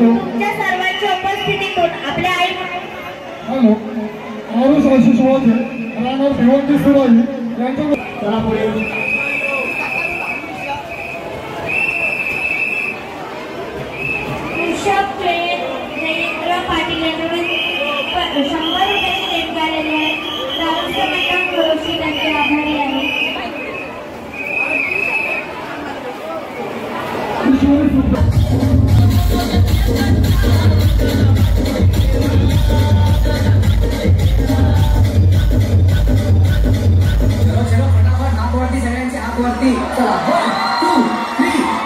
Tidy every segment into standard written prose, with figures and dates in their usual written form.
तुमच्या सर्वांची उपस्थितीतून आपल्या आई पाटील यांच्याकडून 100 रुपयाची देणगी आलेली आहे. त्यांचे आभारी आहे. सगळ्यांच्या हातवरती चला 1 2 3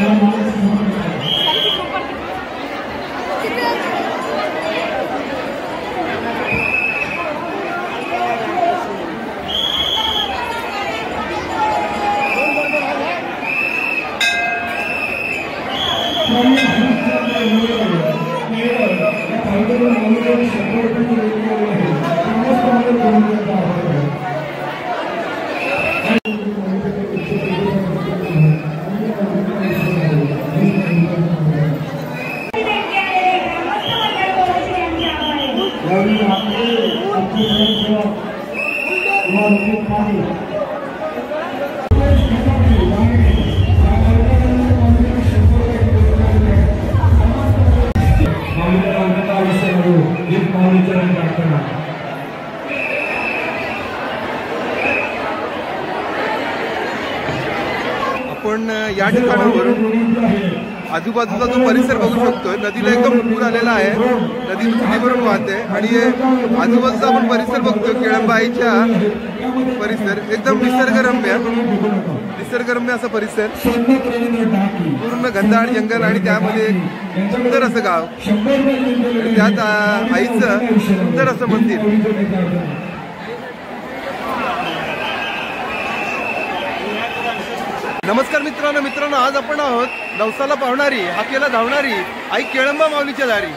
कम ऑन आपण या ठिकाणावर आजूबाजूचा जो परिसर बघू शकतोय, नदीला एकदम पूर आलेला आहे, नदी नदीवरून वाहते आणि आजूबाजूचा आपण परिसर बघतोय केळंबाईच्या परिसर एकदम निसर्गरम्य असा परिसर, पूर्ण घनदाट जंगल आणि त्यामध्ये सुंदर असं गाव, त्यात आईचं सुंदर असं मंदिर. नमस्कार मित्रांनो, आज आपण आहोत नवसाला पावणारी, हाकेला धावणारी आई केळंबा माऊलीच्या दारी.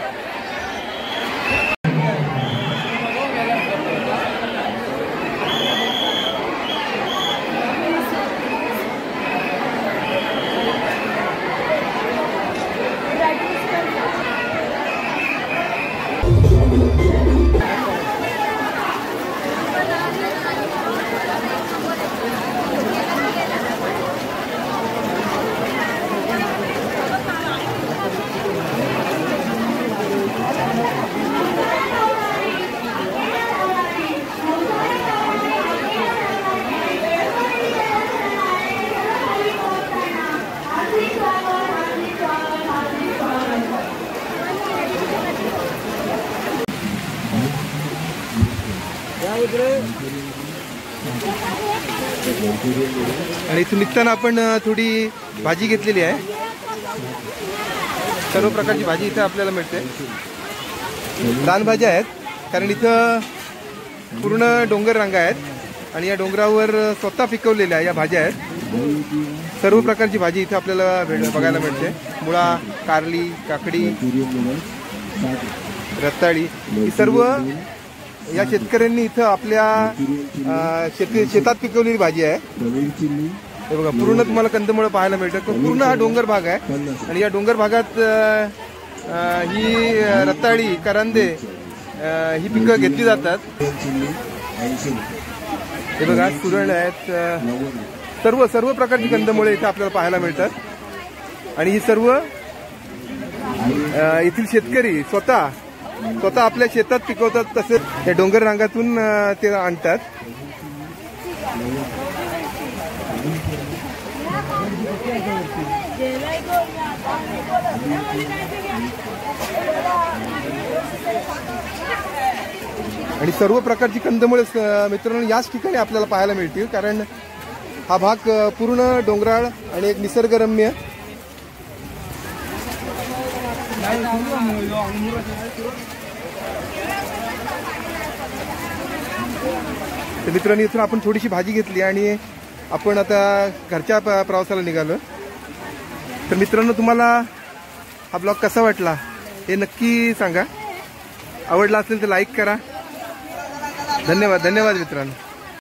आणि इथून निघताना आपण थोडी भाजी घेतलेली आहे. सर्व प्रकारची भाजी इथं आपल्याला मिळते. रानभाज्या आहेत कारण इथं पूर्ण डोंगर रांगा आहेत आणि या डोंगरावर स्वतः पिकवलेल्या या भाज्या आहेत. सर्व प्रकारची भाजी इथं आपल्याला बघायला मिळते. मुळा, कारली, काकडी, रताळी ही सर्व या शेतकऱ्यांनी इथं आपल्या शेतात पिकवलेली भाजी आहे. हे बघा पूर्ण तुम्हाला कंदमुळं पाहायला मिळतं. पूर्ण हा डोंगर भाग आहे आणि या डोंगर भागात ही रताळी, करंदे ही पिकं घेतली जातात. हे बघा सुरण आहेत. सर्व प्रकारची कंदमुळे इथं आपल्याला पाहायला मिळतात आणि ही सर्व येथील शेतकरी स्वतः आपल्या शेतात पिकवतात. तसेच या डोंगर रांगातून ते आणतात. आणि सर्व प्रकारची कंदमुळे मित्रांनो याच ठिकाणी आपल्याला पाहायला मिळतील कारण हा भाग पूर्ण डोंगराळ आणि एक निसर्गरम्य. तर मित्रांनो इथून आपण थोडीशी भाजी घेतली आणि आपण आता घरच्या प्रवासाला निघालो. तर मित्रांनो तुम्हाला हा ब्लॉग कसा वाटला हे नक्की सांगा. आवडला असेल तर लाईक करा. धन्यवाद मित्रांनो.